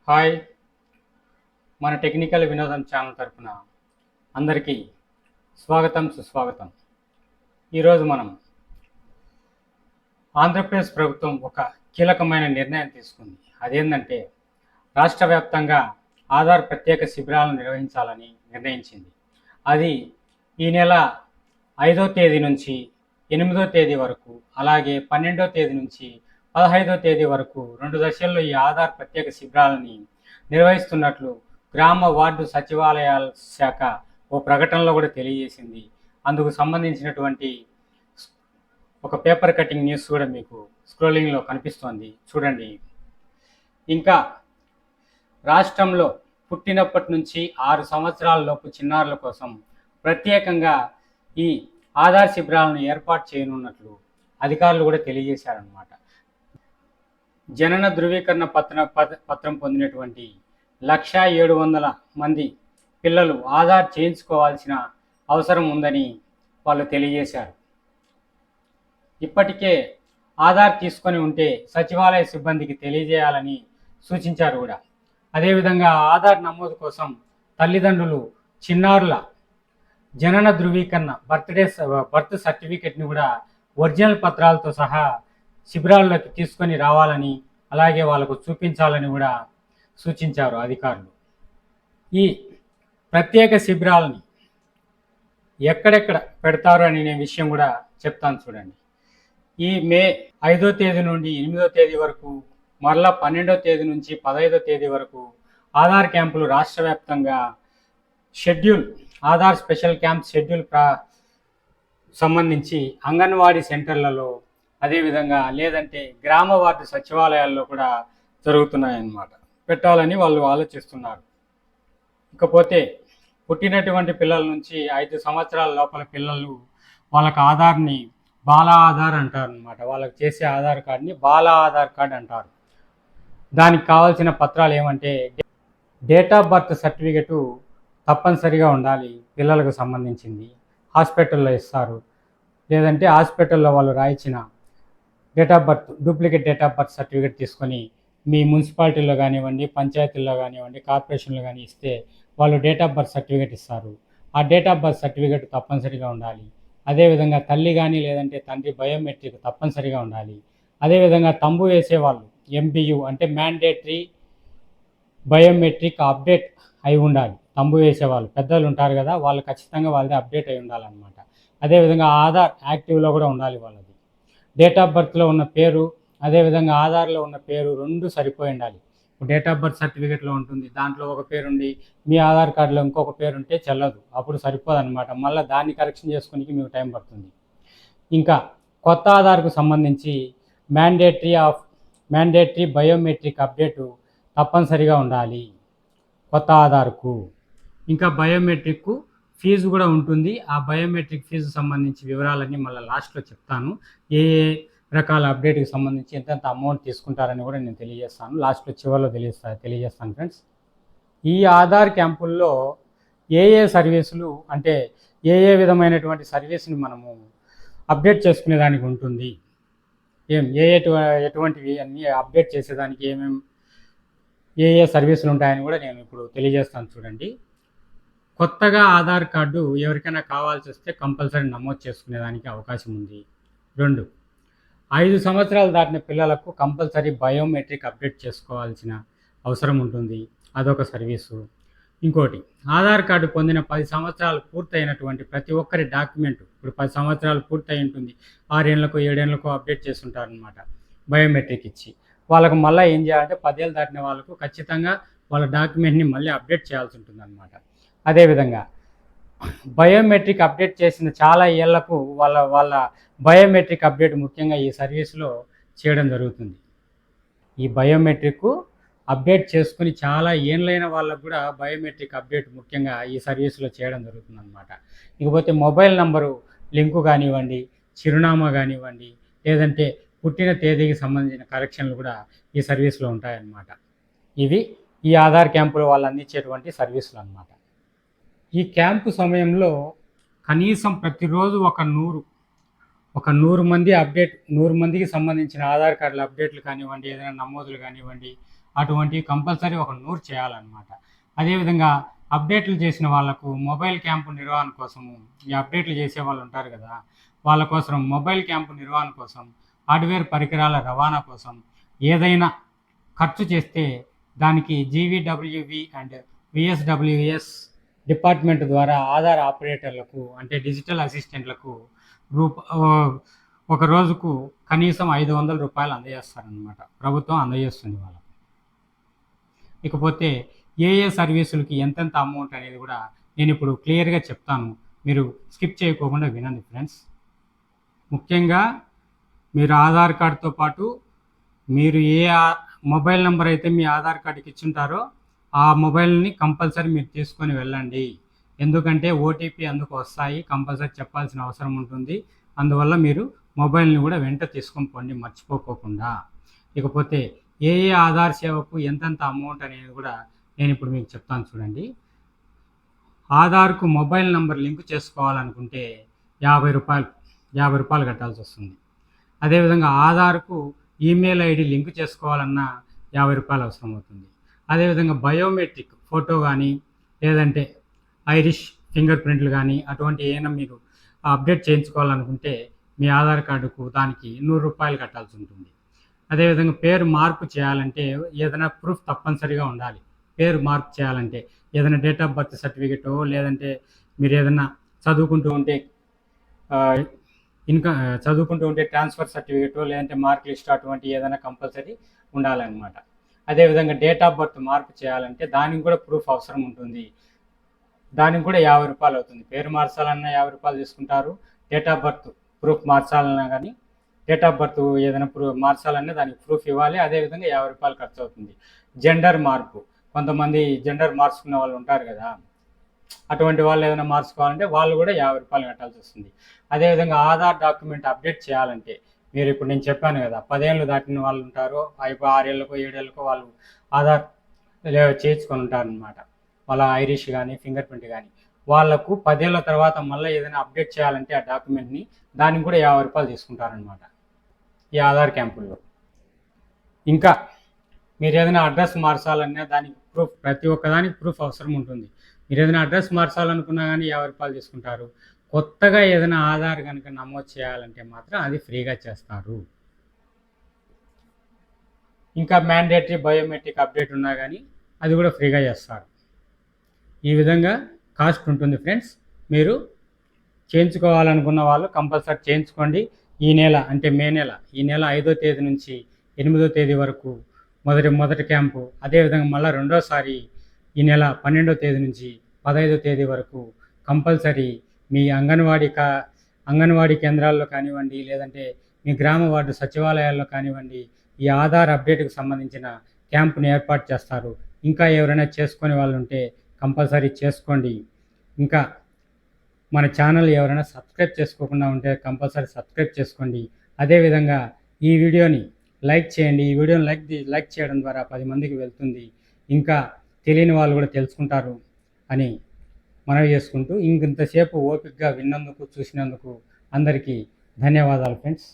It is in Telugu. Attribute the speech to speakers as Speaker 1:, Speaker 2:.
Speaker 1: హాయ్. మన టెక్నికల్ వినోదం ఛానల్ తరపున అందరికీ స్వాగతం సుస్వాగతం. ఈరోజు మనం ఆంధ్రప్రదేశ్ ప్రభుత్వం ఒక కీలకమైన నిర్ణయం తీసుకుంది. అదేంటంటే రాష్ట్ర వ్యాప్తంగా ఆధార్ ప్రత్యేక శిబిరాలను నిర్వహించాలని నిర్ణయించింది. అది ఈ నెల 5వ తేదీ నుంచి 8వ తేదీ వరకు, అలాగే 12వ తేదీ నుంచి 15వ తేదీ వరకు 2 దశల్లో ఈ ఆధార్ ప్రత్యేక శిబిరాలని నిర్వహిస్తున్నట్లు గ్రామ వార్డు సచివాలయాల శాఖ ఓ ప్రకటనలో కూడా తెలియజేసింది. అందుకు సంబంధించినటువంటి ఒక పేపర్ కటింగ్ న్యూస్ కూడా మీకు స్క్రోలింగ్లో కనిపిస్తోంది, చూడండి. ఇంకా రాష్ట్రంలో పుట్టినప్పటి నుంచి 6 సంవత్సరాల లోపు చిన్నారుల కోసం ప్రత్యేకంగా ఈ ఆధార్ శిబిరాలను ఏర్పాటు చేయనున్నట్లు అధికారులు కూడా తెలియజేశారన్నమాట. జనన ధృవీకరణ పత్రం పొందినటువంటి 1,700,000 మంది పిల్లలు ఆధార్ చేయించుకోవాల్సిన అవసరం ఉందని వాళ్ళు తెలియజేశారు. ఇప్పటికే ఆధార్ తీసుకొని ఉంటే సచివాలయ సిబ్బందికి తెలియజేయాలని సూచించారు కూడా. అదేవిధంగా ఆధార్ నమోదు కోసం తల్లిదండ్రులు చిన్నారుల జనన ధృవీకరణ బర్త్ సర్టిఫికెట్ని కూడా ఒరిజినల్ పత్రాలతో సహా శిబిరాల్లోకి తీసుకొని రావాలని, అలాగే వాళ్ళకు చూపించాలని కూడా సూచించారు అధికారులు. ఈ ప్రత్యేక శిబిరాలని ఎక్కడెక్కడ పెడతారు అనే విషయం కూడా చెప్తాను, చూడండి. ఈ మే 5వ తేదీ నుండి 8వ తేదీ వరకు, మరలా 12వ తేదీ నుంచి 15వ తేదీ వరకు ఆధార్ క్యాంపులు రాష్ట్ర వ్యాప్తంగా ఆధార్ స్పెషల్ క్యాంప్ షెడ్యూల్ సంబంధించి అంగన్వాడీ సెంటర్లలో, అదేవిధంగా లేదంటే గ్రామ వార్డు సచివాలయాల్లో కూడా జరుగుతున్నాయన్నమాట. పెట్టాలని వాళ్ళు ఆలోచిస్తున్నారు. ఇకపోతే పుట్టినటువంటి పిల్లల నుంచి 5 సంవత్సరాల లోపల పిల్లలు వాళ్ళకి ఆధార్ని బాలా ఆధార్ అంటారు అనమాట. వాళ్ళకి చేసే ఆధార్ కార్డుని బాలా ఆధార్ కార్డు అంటారు. దానికి కావాల్సిన పత్రాలు ఏమంటే డేట్ ఆఫ్ బర్త్ సర్టిఫికెటు తప్పనిసరిగా ఉండాలి. పిల్లలకు సంబంధించింది హాస్పిటల్లో ఇస్తారు, లేదంటే హాస్పిటల్లో వాళ్ళు రాయించిన duplicate date of birth certificate తీసుకొని మీ మున్సిపాలిటీలో కానివ్వండి, పంచాయతీల్లో కానివ్వండి, కార్పొరేషన్లో కానీ ఇస్తే వాళ్ళు డేట్ ఆఫ్ బర్త్ సర్టిఫికేట్ ఇస్తారు. ఆ డేట్ ఆఫ్ బర్త్ సర్టిఫికేట్ తప్పనిసరిగా ఉండాలి. అదేవిధంగా తల్లి కానీ లేదంటే తండ్రి బయోమెట్రిక్ తప్పనిసరిగా ఉండాలి. అదేవిధంగా తంబు వేసేవాళ్ళు MBU అంటే మ్యాండేటరీ బయోమెట్రిక్ అప్డేట్ అయి ఉండాలి. తంబు వేసేవాళ్ళు పెద్దలు ఉంటారు కదా, వాళ్ళు ఖచ్చితంగా వాళ్ళది అప్డేట్ అయి ఉండాలన్నమాట. అదేవిధంగా ఆధార్ యాక్టివ్లో కూడా ఉండాలి వాళ్ళది. డేట్ ఆఫ్ బర్త్లో ఉన్న పేరు, అదేవిధంగా ఆధార్లో ఉన్న పేరు 2 సరిపోయి ఉండాలి. డేట్ ఆఫ్ బర్త్ సర్టిఫికేట్లో ఉంటుంది, దాంట్లో ఒక పేరు ఉండి మీ ఆధార్ కార్డులో ఇంకొక పేరు ఉంటే చెల్లదు, అప్పుడు సరిపోదన్నమాట. మళ్ళీ దాన్ని కరెక్షన్ చేసుకోనికి మీకు టైం పడుతుంది. ఇంకా కొత్త ఆధార్కు సంబంధించి మ్యాండేటరీ బయోమెట్రిక్ అప్డేటు తప్పనిసరిగా ఉండాలి కొత్త ఆధార్కు. ఇంకా బయోమెట్రిక్ ఫీజు కూడా ఉంటుంది. ఆ బయోమెట్రిక్ ఫీజు సంబంధించి వివరాలన్నీ మళ్ళీ లాస్ట్లో చెప్తాను. ఏ రకాల అప్డేట్కి సంబంధించి ఎంతెంత అమౌంట్ తీసుకుంటారని కూడా నేను తెలియజేస్తాను. లాస్ట్లో చివరిలో తెలియజేస్తాను ఫ్రెండ్స్. ఈ ఆధార్ క్యాంపుల్లో ఏ సర్వీసులు అంటే ఏ విధమైనటువంటి సర్వీస్ని మనము అప్డేట్ చేసుకునేదానికి ఉంటుంది, ఎటువంటివి అన్నీ అప్డేట్ చేసేదానికి ఏ సర్వీసులు ఉంటాయని కూడా నేను ఇప్పుడు తెలియజేస్తాను, చూడండి. కొత్తగా ఆధార్ కార్డు ఎవరికైనా కావాల్సి వస్తే కంపల్సరీ నమోదు చేసుకునేదానికి అవకాశం ఉంది. 2, 5 సంవత్సరాలు దాటిన పిల్లలకు కంపల్సరీ బయోమెట్రిక్ అప్డేట్ చేసుకోవాల్సిన అవసరం ఉంటుంది, అదొక సర్వీసు. ఇంకోటి, ఆధార్ కార్డు పొందిన 10 సంవత్సరాలు పూర్తయినటువంటి ప్రతి ఒక్కరి డాక్యుమెంట్, ఇప్పుడు 10 సంవత్సరాలు పూర్తయి ఉంటుంది, 6 ఏళ్ళకో 7 ఏళ్ళకో అప్డేట్ చేస్తుంటారనమాట బయోమెట్రిక్ ఇచ్చి. వాళ్ళకు మళ్ళీ ఏం చేయాలంటే 10 ఏళ్ళు దాటిన వాళ్ళకు ఖచ్చితంగా వాళ్ళ డాక్యుమెంట్ని మళ్ళీ అప్డేట్ చేయాల్సి ఉంటుంది అనమాట. అదేవిధంగా బయోమెట్రిక్ అప్డేట్ చేసిన చాలా ఏళ్లకు వాళ్ళ బయోమెట్రిక్ అప్డేట్ ముఖ్యంగా ఈ సర్వీస్లో చేయడం జరుగుతుంది. ఈ బయోమెట్రిక్ అప్డేట్ చేసుకుని చాలా ఏళ్ళైన వాళ్ళకు కూడా బయోమెట్రిక్ అప్డేట్ ముఖ్యంగా ఈ సర్వీస్లో చేయడం జరుగుతుంది అనమాట. ఇకపోతే మొబైల్ నంబరు లింకు కానివ్వండి, చిరునామా కానివ్వండి, లేదంటే పుట్టిన తేదీకి సంబంధించిన కరెక్షన్లు కూడా ఈ సర్వీస్లో ఉంటాయన్నమాట. ఇవి ఈ ఆధార్ క్యాంపులో వాళ్ళు అందించేటువంటి సర్వీసులు అన్నమాట. ఈ క్యాంపు సమయంలో కనీసం ప్రతిరోజు ఒక 100 మంది 100 మందికి సంబంధించిన ఆధార్ కార్డుల అప్డేట్లు కానివ్వండి, ఏదైనా నమోదులు కానివ్వండి, అటువంటివి కంపల్సరీ ఒక 100 చేయాలన్నమాట. అదేవిధంగా అప్డేట్లు చేసిన వాళ్ళకు మొబైల్ క్యాంపు నిర్వహణ కోసము, ఈ అప్డేట్లు చేసే వాళ్ళు ఉంటారు కదా, వాళ్ళ కోసం మొబైల్ క్యాంపు నిర్వహణ కోసం, హార్డ్వేర్ పరికరాల రవాణా కోసం ఏదైనా ఖర్చు చేస్తే దానికి జీవీడబ్ల్యూవి అండ్ విఎస్డబ్ల్యూఎస్ డిపార్ట్మెంట్ ద్వారా ఆధార్ ఆపరేటర్లకు అంటే డిజిటల్ అసిస్టెంట్లకు ఒక రోజుకు కనీసం 500 రూపాయలు అందజేస్తారనమాట. ప్రభుత్వం అందజేస్తుంది వాళ్ళకు. ఇకపోతే ఏ సర్వీసులకి ఎంతెంత అమౌంట్ అనేది కూడా నేను ఇప్పుడు క్లియర్గా చెప్తాను, మీరు స్కిప్ చేయకోకుండా వినండి ఫ్రెండ్స్. ముఖ్యంగా మీరు ఆధార్ కార్డుతో పాటు మీరు ఏ మొబైల్ నెంబర్ అయితే మీ ఆధార్ కార్డుకి ఇచ్చుంటారో ఆ మొబైల్ని కంపల్సరీ మీరు తీసుకొని వెళ్ళండి. ఎందుకంటే ఓటీపీ అందుకు వస్తాయి, కంపల్సరీ చెప్పాల్సిన అవసరం ఉంటుంది. అందువల్ల మీరు మొబైల్ని కూడా వెంట తీసుకొని పోండి మర్చిపోకోకుండా. ఇకపోతే ఏ ఆధార్ సేవకు ఎంతెంత అమౌంట్ అనేది కూడా నేను ఇప్పుడు మీకు చెప్తాను చూడండి. ఆధార్కు మొబైల్ నెంబర్ లింక్ చేసుకోవాలనుకుంటే 50 రూపాయలు కట్టాల్సి వస్తుంది. అదేవిధంగా ఆధార్కు ఈమెయిల్ ఐడి లింక్ చేసుకోవాలన్నా 50 రూపాయలు అవసరం అవుతుంది. అదేవిధంగా బయోమెట్రిక్ ఫోటో కానీ లేదంటే ఐరిష్ ఫింగర్ ప్రింట్లు కానీ అటువంటి ఏమైనా మీరు అప్డేట్ చేయించుకోవాలనుకుంటే మీ ఆధార్ కార్డుకు దానికి 100 రూపాయలు కట్టాల్సి ఉంటుంది. అదేవిధంగా పేరు మార్పు చేయాలంటే ఏదైనా ప్రూఫ్ తప్పనిసరిగా ఉండాలి. పేరు మార్పు చేయాలంటే ఏదైనా డేట్ ఆఫ్ బర్త్ సర్టిఫికెటో లేదంటే మీరు ఏదైనా చదువుకుంటూ ఉంటే ట్రాన్స్ఫర్ సర్టిఫికెటో లేదంటే మార్క్ లిస్ట్ అటువంటి ఏదైనా కంపల్సరీ ఉండాలన్నమాట. అదేవిధంగా డేట్ ఆఫ్ బర్త్ మార్పు చేయాలంటే దానికి కూడా ప్రూఫ్ అవసరం ఉంటుంది. దానికి కూడా 50 రూపాయలు అవుతుంది. పేరు మార్చాలన్నా 50 రూపాయలు తీసుకుంటారు. డేట్ ఆఫ్ బర్త్ ప్రూఫ్ మార్చాలన్నా కానీ డేట్ ఆఫ్ బర్త్ ఏదైనా మార్చాలన్నా దానికి ప్రూఫ్ ఇవ్వాలి. అదేవిధంగా 50 రూపాయలు ఖర్చు అవుతుంది. జెండర్ మార్పు, కొంతమంది జెండర్ మార్చుకున్న వాళ్ళు ఉంటారు కదా, అటువంటి వాళ్ళు ఏదైనా మార్చుకోవాలంటే వాళ్ళు కూడా 50 రూపాయలు కట్టాల్సి వస్తుంది. అదేవిధంగా ఆధార్ డాక్యుమెంట్ అప్డేట్ చేయాలంటే మీరు ఇప్పుడు నేను చెప్పాను కదా, 10 ఏళ్ళు దాటిన వాళ్ళు ఉంటారు, 6 ఏళ్ళకో 7 ఏళ్ళకో వాళ్ళు ఆధార్ చేయించుకొని ఉంటారు అనమాట. వాళ్ళ ఐరిష్ కానీ ఫింగర్ ప్రింట్ కానీ వాళ్ళకు 10 ఏళ్ళ తర్వాత మళ్ళీ ఏదైనా అప్డేట్ చేయాలంటే ఆ డాక్యుమెంట్ని దానికి కూడా 50 రూపాయలు తీసుకుంటారనమాట ఈ ఆధార్ క్యాంపుల్లో. ఇంకా మీరు ఏదైనా అడ్రస్ మార్చాలన్నా దానికి ప్రూఫ్, ప్రతి ఒక్కదానికి ప్రూఫ్ అవసరం ఉంటుంది. మీరు ఏదైనా అడ్రస్ మార్చాలనుకున్నా కానీ 50 రూపాయలు తీసుకుంటారు. కొత్తగా ఏదైనా ఆధార్ కనుక నమోదు చేయాలంటే మాత్రం అది ఫ్రీగా చేస్తారు. ఇంకా మ్యాండేటరీ బయోమెట్రిక్ అప్డేట్ ఉన్నా కానీ అది కూడా ఫ్రీగా చేస్తారు. ఈ విధంగా కాస్ట్ ఉంటుంది ఫ్రెండ్స్. మీరు చేయించుకోవాలనుకున్న వాళ్ళు కంపల్సరీ చేయించుకోండి. ఈ నెల అంటే మే నెల, ఈ నెల 5వ తేదీ నుంచి 8వ తేదీ వరకు మొదటి క్యాంపు. అదేవిధంగా మళ్ళీ రెండోసారి ఈ నెల 12వ తేదీ నుంచి 15వ తేదీ వరకు కంపల్సరీ మీ అంగన్వాడీ కేంద్రాల్లో కానివ్వండి లేదంటే మీ గ్రామ వార్డు సచివాలయాల్లో కానివ్వండి ఈ ఆధార్ అప్డేట్కి సంబంధించిన క్యాంపుని ఏర్పాటు చేస్తారు. ఇంకా ఎవరైనా చేసుకునే వాళ్ళు ఉంటే కంపల్సరీ చేసుకోండి. ఇంకా మన ఛానల్ ఎవరైనా సబ్స్క్రైబ్ చేసుకోకుండా ఉంటే కంపల్సరీ సబ్స్క్రైబ్ చేసుకోండి. అదేవిధంగా ఈ వీడియోని లైక్ చేయండి. ఈ వీడియోని లైక్ చేయడం ద్వారా 10 మందికి వెళ్తుంది. ఇంకా తెలియని వాళ్ళు కూడా తెలుసుకుంటారు అని మనవి చేసుకుంటూ ఇంతసేపు ఓపికగా విన్నందుకు చూసినందుకు అందరికీ ధన్యవాదాలు ఫ్రెండ్స్.